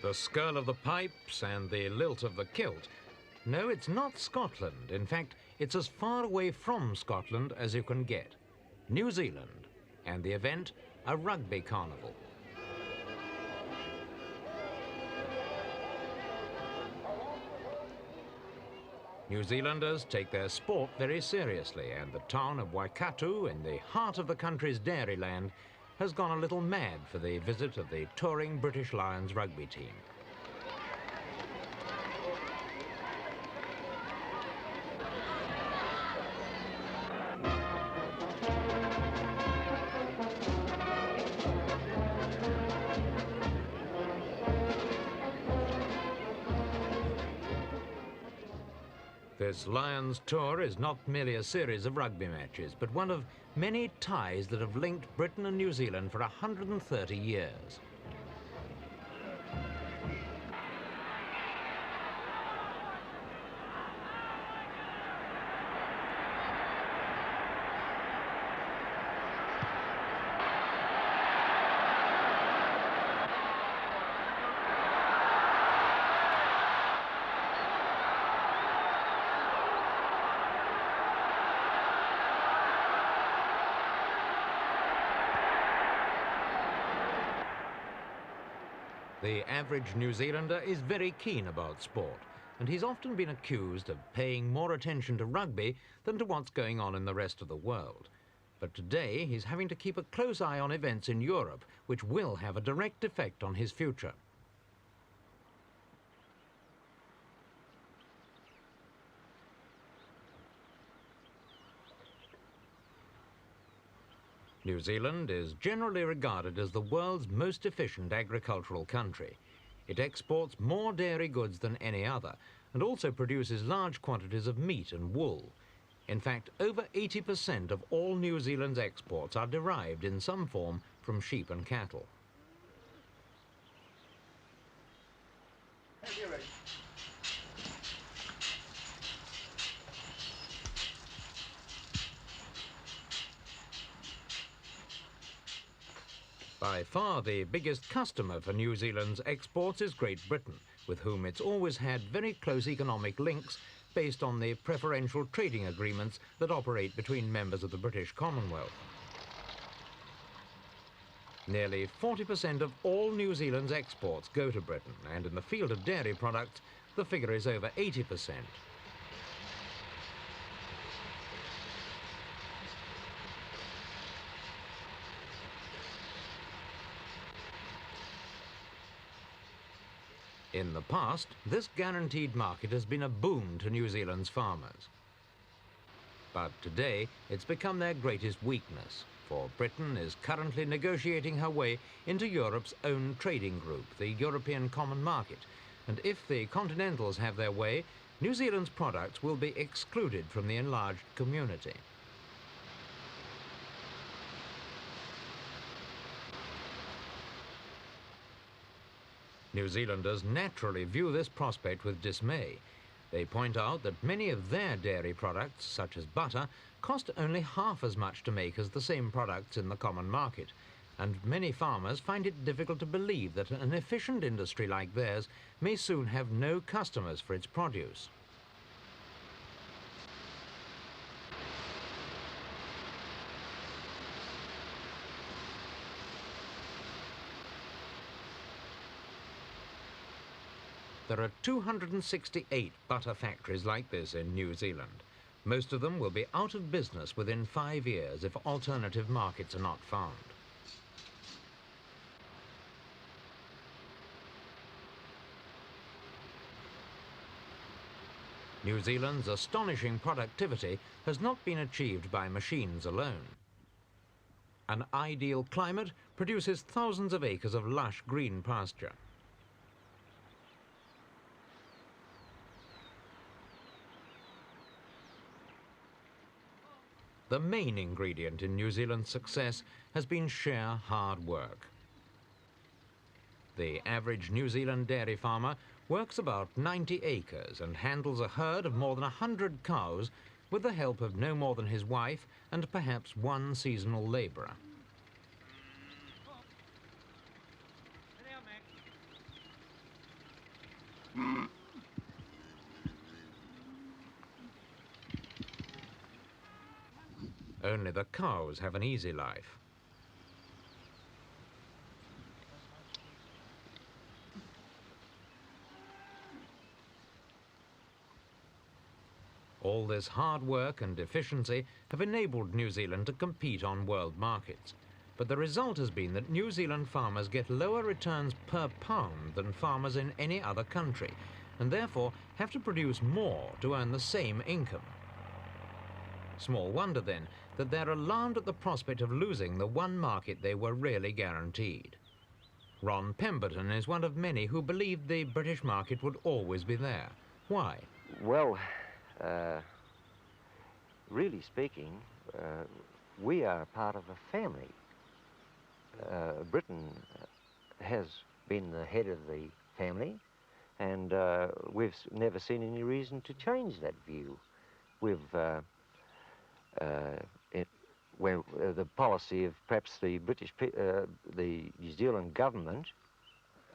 The skirl of the pipes and the lilt of the kilt. No, it's not Scotland. In fact, it's as far away from Scotland as you can get. New Zealand. And the event, a rugby carnival. New Zealanders take their sport very seriously, and the town of Waikato, in the heart of the country's dairyland, has gone a little mad for the visit of the touring British Lions rugby team. This Lions tour is not merely a series of rugby matches, but one of many ties that have linked Britain and New Zealand for 130 years. The average New Zealander is very keen about sport, and he's often been accused of paying more attention to rugby than to what's going on in the rest of the world. But today he's having to keep a close eye on events in Europe, which will have a direct effect on his future. New Zealand is generally regarded as the world's most efficient agricultural country. It exports more dairy goods than any other and also produces large quantities of meat and wool. In fact, over 80% of all New Zealand's exports are derived in some form from sheep and cattle. By far the biggest customer for New Zealand's exports is Great Britain, with whom it's always had very close economic links based on the preferential trading agreements that operate between members of the British Commonwealth. Nearly 40% of all New Zealand's exports go to Britain, and in the field of dairy products, the figure is over 80%. In the past, this guaranteed market has been a boon to New Zealand's farmers. But today, it's become their greatest weakness, for Britain is currently negotiating her way into Europe's own trading group, the European Common Market, and if the Continentals have their way, New Zealand's products will be excluded from the enlarged community. New Zealanders naturally view this prospect with dismay. They point out that many of their dairy products, such as butter, cost only half as much to make as the same products in the common market, and many farmers find it difficult to believe that an efficient industry like theirs may soon have no customers for its produce. There are 268 butter factories like this in New Zealand. Most of them will be out of business within 5 years if alternative markets are not found. New Zealand's astonishing productivity has not been achieved by machines alone. An ideal climate produces thousands of acres of lush green pasture. The main ingredient in New Zealand's success has been sheer hard work. The average New Zealand dairy farmer works about 90 acres and handles a herd of more than 100 cows with the help of no more than his wife and perhaps one seasonal labourer. Only the cows have an easy life. All this hard work and efficiency have enabled New Zealand to compete on world markets. But the result has been that New Zealand farmers get lower returns per pound than farmers in any other country, and therefore have to produce more to earn the same income. Small wonder, then, that they're alarmed at the prospect of losing the one market they were really guaranteed. Ron Pemberton is one of many who believed the British market would always be there. Why? Well, really speaking, we are part of a family. Britain has been the head of the family, and we've never seen any reason to change that view. We've where the policy of perhaps the the New Zealand government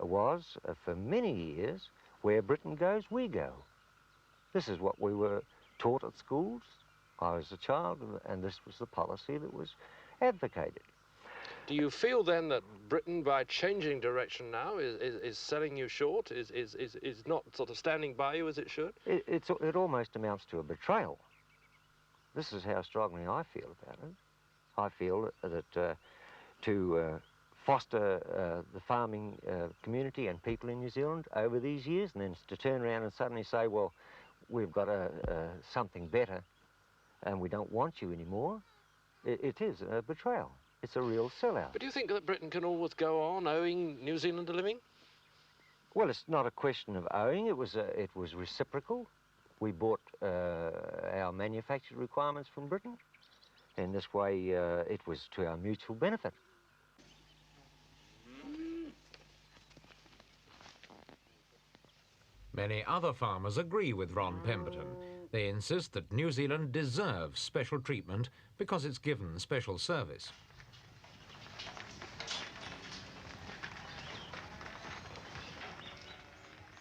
was for many years, where Britain goes, we go. This is what we were taught at schools. I was a child, and this was the policy that was advocated. Do you feel then that Britain, by changing direction now, is selling you short, is not sort of standing by you as it should? It almost amounts to a betrayal. This is how strongly I feel about it. I feel that to foster the farming community and people in New Zealand over these years, and then to turn around and suddenly say, well, we've got something better and we don't want you anymore, it is a betrayal. It's a real sellout. But do you think that Britain can always go on owing New Zealand a living? Well, it's not a question of owing. It was reciprocal. We bought our manufactured requirements from Britain. In this way, it was to our mutual benefit. Many other farmers agree with Ron Pemberton. They insist that New Zealand deserves special treatment because it's given special service.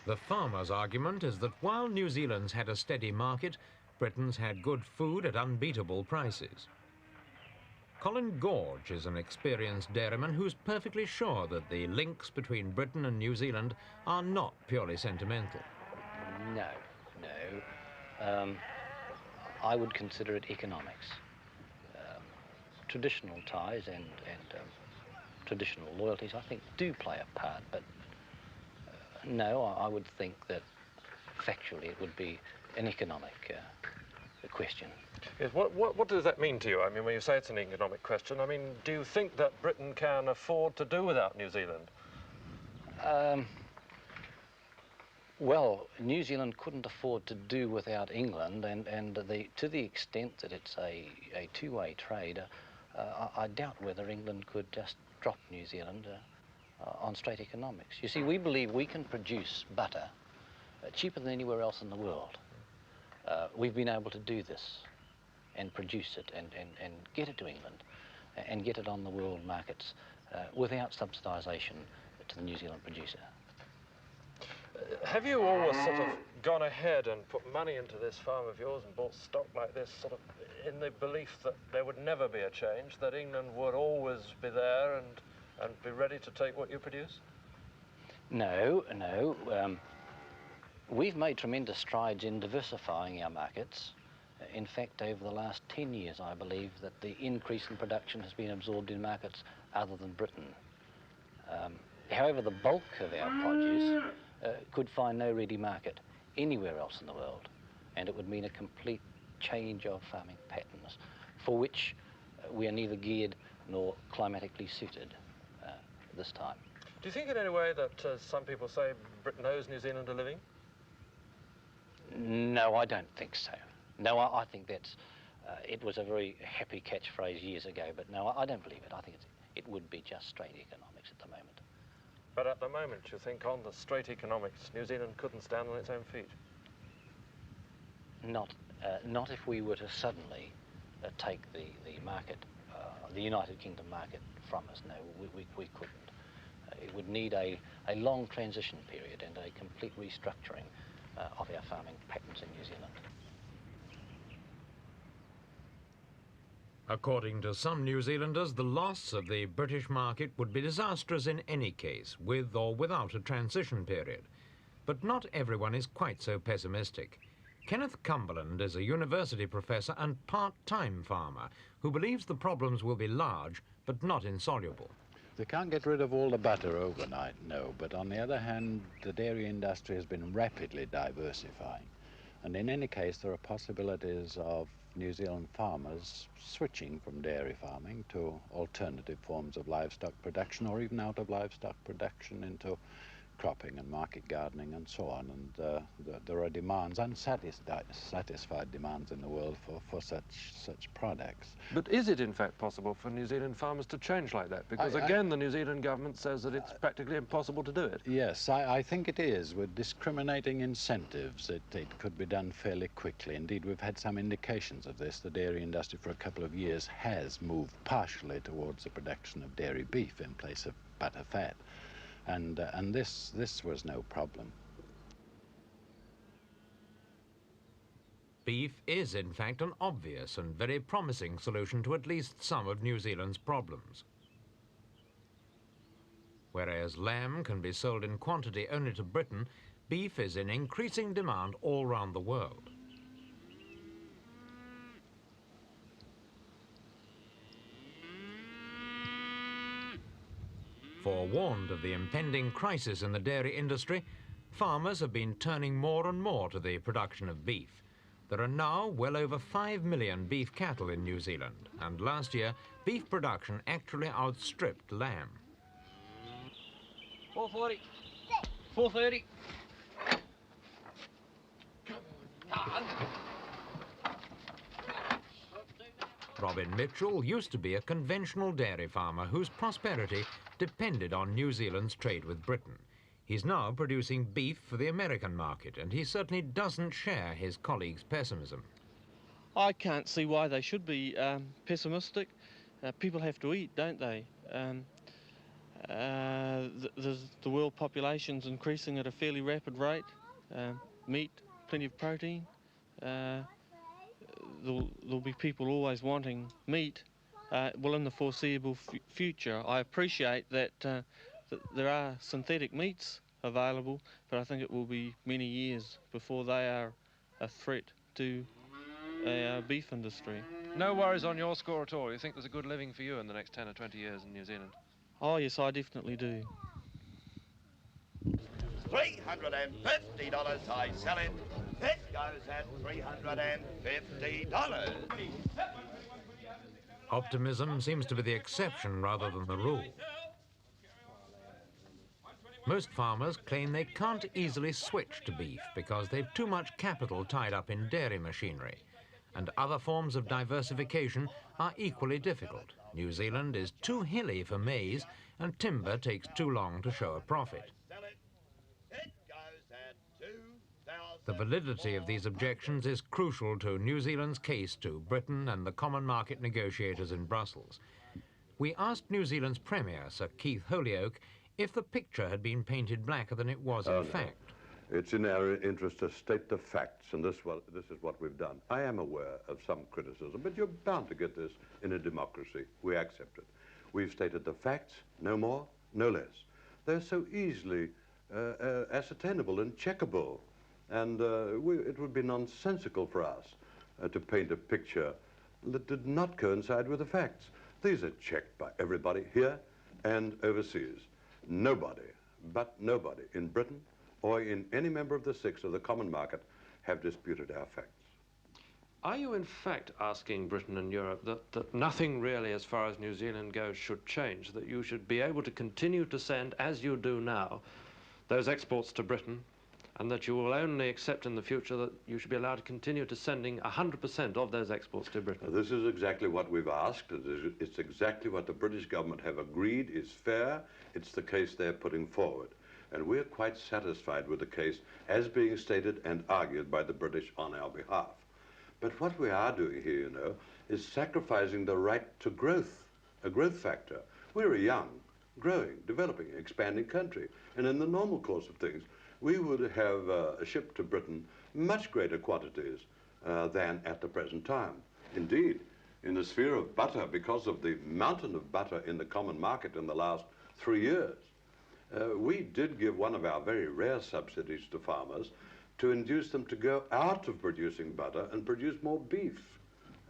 The farmers' argument is that while New Zealand's had a steady market, Britain's had good food at unbeatable prices. Colin Gorge is an experienced dairyman who's perfectly sure that the links between Britain and New Zealand are not purely sentimental. No. I would consider it economics. Traditional ties and traditional loyalties, I think, do play a part, but no, I would think that factually it would be an economic question. Yes, what does that mean to you? I mean, when you say it's an economic question, I mean, do you think that Britain can afford to do without New Zealand? Well, New Zealand couldn't afford to do without England, and to the extent that it's a two-way trade, I doubt whether England could just drop New Zealand on straight economics. You see, we believe we can produce butter cheaper than anywhere else in the world. We've been able to do this and produce it and get it to England and get it on the world markets without subsidisation to the New Zealand producer. Have you always sort of gone ahead and put money into this farm of yours and bought stock like this sort of in the belief that there would never be a change, that England would always be there and be ready to take what you produce? No. We've made tremendous strides in diversifying our markets. In fact, over the last 10 years, I believe that the increase in production has been absorbed in markets other than Britain. However, the bulk of our produce could find no ready market anywhere else in the world, and it would mean a complete change of farming patterns, for which we are neither geared nor climatically suited this time. Do you think in any way that some people say Britain owes New Zealand a living? No, I don't think so. No, I think that's, it was a very happy catchphrase years ago, but no, I don't believe it. I think it would be just straight economics at the moment. But at the moment, you think on the straight economics, New Zealand couldn't stand on its own feet? Not if we were to suddenly take the market, the United Kingdom market from us. No, we couldn't. It would need a long transition period and a complete restructuring of our farming patterns in New Zealand. According to some New Zealanders, the loss of the British market would be disastrous in any case, with or without a transition period. But not everyone is quite so pessimistic. Kenneth Cumberland is a university professor and part-time farmer who believes the problems will be large but not insoluble. They can't get rid of all the butter overnight, no, but on the other hand, the dairy industry has been rapidly diversifying. And in any case, there are possibilities of New Zealand farmers switching from dairy farming to alternative forms of livestock production, or even out of livestock production into cropping and market gardening and so on. And there are demands, unsatisfied demands in the world for such products. But is it in fact possible for New Zealand farmers to change like that? Because again, the New Zealand government says that it's practically impossible to do it. Yes, I think it is. With discriminating incentives, it could be done fairly quickly. Indeed, we've had some indications of this. The dairy industry for a couple of years has moved partially towards the production of dairy beef in place of butter fat. And this was no problem. Beef is, in fact, an obvious and very promising solution to at least some of New Zealand's problems. Whereas lamb can be sold in quantity only to Britain, beef is in increasing demand all round the world. Forewarned of the impending crisis in the dairy industry, farmers have been turning more and more to the production of beef. There are now well over 5 million beef cattle in New Zealand, and last year, beef production actually outstripped lamb. 440. 430. Robin Mitchell used to be a conventional dairy farmer whose prosperity depended on New Zealand's trade with Britain. He's now producing beef for the American market, and he certainly doesn't share his colleagues' pessimism. I can't see why they should be pessimistic. People have to eat, don't they? The world population's increasing at a fairly rapid rate. Meat, plenty of protein. There'll be people always wanting meat. Well, in the foreseeable future, I appreciate that there are synthetic meats available, but I think it will be many years before they are a threat to our beef industry. No worries on your score at all? You think there's a good living for you in the next 10 or 20 years in New Zealand? Oh yes, I definitely do. $350 I sell it. It goes at $350. Optimism seems to be the exception rather than the rule. Most farmers claim they can't easily switch to beef because they've too much capital tied up in dairy machinery, and other forms of diversification are equally difficult. New Zealand is too hilly for maize, and timber takes too long to show a profit. The validity of these objections is crucial to New Zealand's case to Britain and the common market negotiators in Brussels. We asked New Zealand's Premier, Sir Keith Holyoake, if the picture had been painted blacker than it was in fact. It's in our interest to state the facts, and this is what we've done. I am aware of some criticism, but you're bound to get this in a democracy. We accept it. We've stated the facts, no more, no less. They're so easily ascertainable and checkable, and it would be nonsensical for us to paint a picture that did not coincide with the facts. These are checked by everybody here and overseas. Nobody, but nobody in Britain or in any member of the six of the common market have disputed our facts. Are you in fact asking Britain and Europe that nothing really as far as New Zealand goes should change, that you should be able to continue to send, as you do now, those exports to Britain, and that you will only accept in the future that you should be allowed to continue to sending 100% of those exports to Britain? This is exactly what we've asked. It's exactly what the British government have agreed is fair. It's the case they're putting forward. And we're quite satisfied with the case as being stated and argued by the British on our behalf. But what we are doing here, you know, is sacrificing the right to growth, a growth factor. We're a young, growing, developing, expanding country. And in the normal course of things, we would have shipped to Britain much greater quantities than at the present time. Indeed, in the sphere of butter, because of the mountain of butter in the common market in the last 3 years, we did give one of our very rare subsidies to farmers to induce them to go out of producing butter and produce more beef.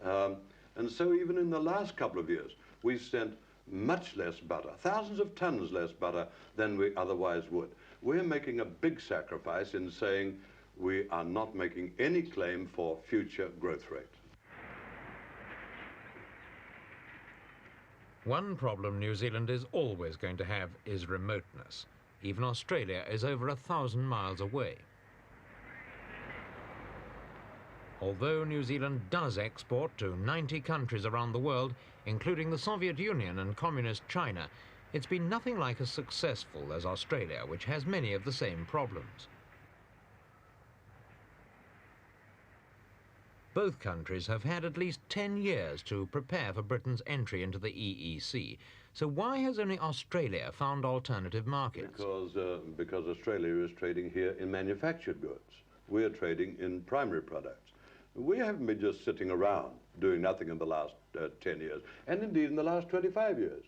And so even in the last couple of years, we've sent much less butter, thousands of tons less butter than we otherwise would. We're making a big sacrifice in saying we are not making any claim for future growth rate. One problem New Zealand is always going to have is remoteness. Even Australia is over 1,000 miles away. Although New Zealand does export to 90 countries around the world, including the Soviet Union and Communist China, it's been nothing like as successful as Australia, which has many of the same problems. Both countries have had at least 10 years to prepare for Britain's entry into the EEC. So why has only Australia found alternative markets? Because Australia is trading here in manufactured goods. We're trading in primary products. We haven't been just sitting around doing nothing in the last 10 years, and indeed in the last 25 years.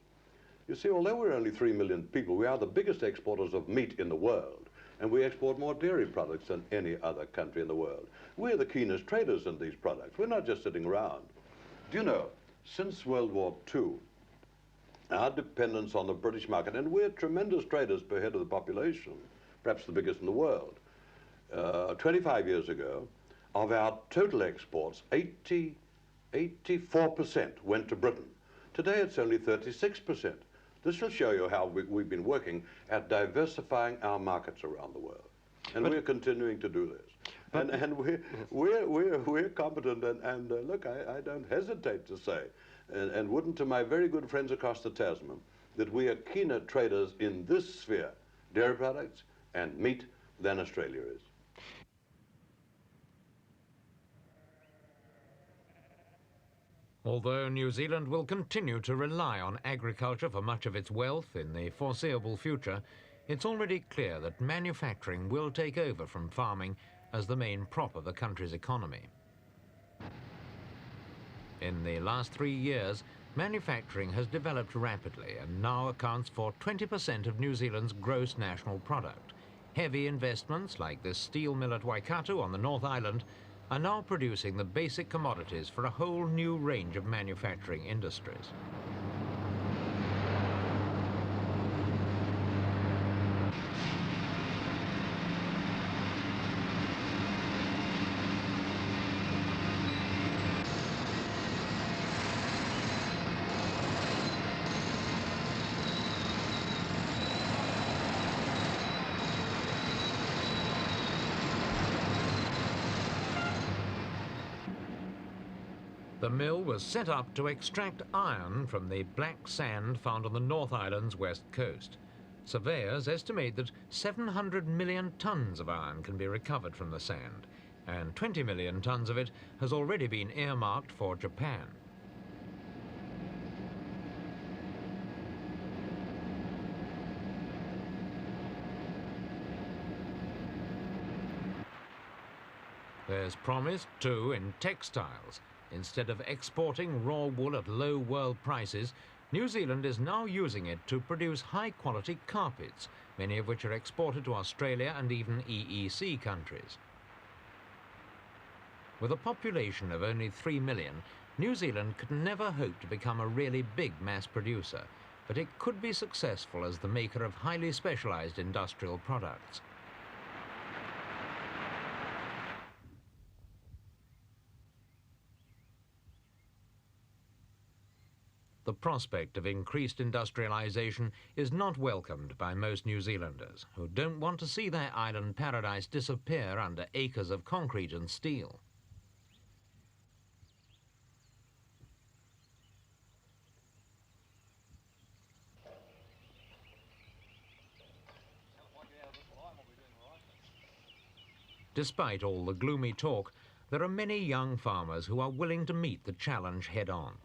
You see, although we're only 3 million people, we are the biggest exporters of meat in the world, and we export more dairy products than any other country in the world. We're the keenest traders in these products. We're not just sitting around. Do you know, since World War II, our dependence on the British market, and we're tremendous traders per head of the population, perhaps the biggest in the world. 25 years ago, of our total exports, 84% went to Britain. Today it's only 36%. This will show you how we've been working at diversifying our markets around the world. And we're continuing to do this. And we're competent, and look, I don't hesitate to say, and wouldn't to my very good friends across the Tasman, that we are keener traders in this sphere, dairy products and meat, than Australia is. Although New Zealand will continue to rely on agriculture for much of its wealth in the foreseeable future, it's already clear that manufacturing will take over from farming as the main prop of the country's economy. In the last 3 years, manufacturing has developed rapidly and now accounts for 20% of New Zealand's gross national product. Heavy investments like this steel mill at Waikato on the North Island are now producing the basic commodities for a whole new range of manufacturing industries. The mill was set up to extract iron from the black sand found on the North Island's west coast. Surveyors estimate that 700 million tons of iron can be recovered from the sand, and 20 million tons of it has already been earmarked for Japan. There's promise, too, in textiles. Instead of exporting raw wool at low world prices, New Zealand is now using it to produce high-quality carpets, many of which are exported to Australia and even EEC countries. With a population of only 3 million, New Zealand could never hope to become a really big mass producer, but it could be successful as the maker of highly specialized industrial products. The prospect of increased industrialization is not welcomed by most New Zealanders, who don't want to see their island paradise disappear under acres of concrete and steel. Despite all the gloomy talk, there are many young farmers who are willing to meet the challenge head-on.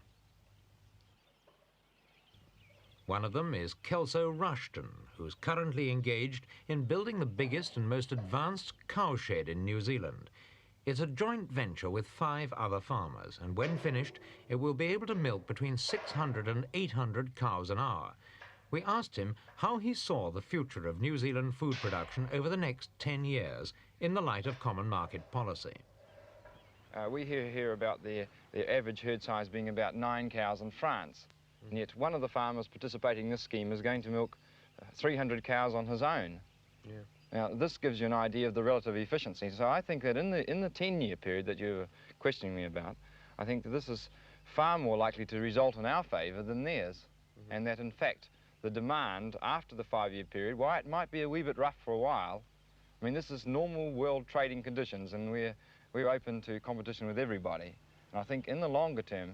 One of them is Kelso Rushton, who's currently engaged in building the biggest and most advanced cowshed in New Zealand. It's a joint venture with 5 other farmers, and when finished, it will be able to milk between 600 and 800 cows an hour. We asked him how he saw the future of New Zealand food production over the next 10 years in the light of common market policy. We hear here about the average herd size being about 9 cows in France, and yet one of the farmers participating in this scheme is going to milk 300 cows on his own. Yeah. Now, this gives you an idea of the relative efficiency. So I think that in the 10-year period that you were questioning me about, I think that this is far more likely to result in our favour than theirs, and that, in fact, the demand after the 5-year period, while it might be a wee bit rough for a while, I mean, this is normal world trading conditions, and we're open to competition with everybody. And I think in the longer term,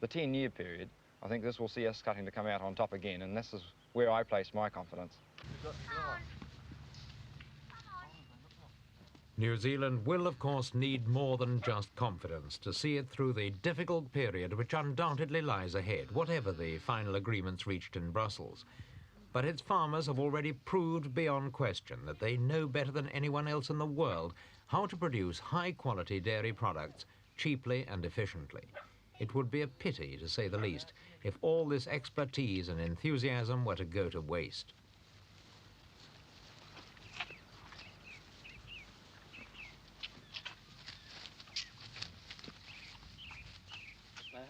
the 10-year period, I think this will see us starting to come out on top again, and this is where I place my confidence. New Zealand will, of course, need more than just confidence to see it through the difficult period which undoubtedly lies ahead, whatever the final agreements reached in Brussels. But its farmers have already proved beyond question that they know better than anyone else in the world how to produce high-quality dairy products cheaply and efficiently. It would be a pity, to say the least, if all this expertise and enthusiasm were to go to waste.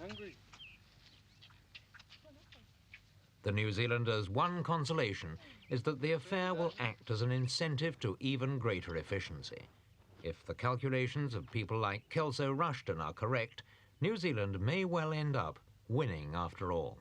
Hungry. The New Zealanders' one consolation is that the affair will act as an incentive to even greater efficiency. If the calculations of people like Kelso Rushton are correct, New Zealand may well end up winning after all.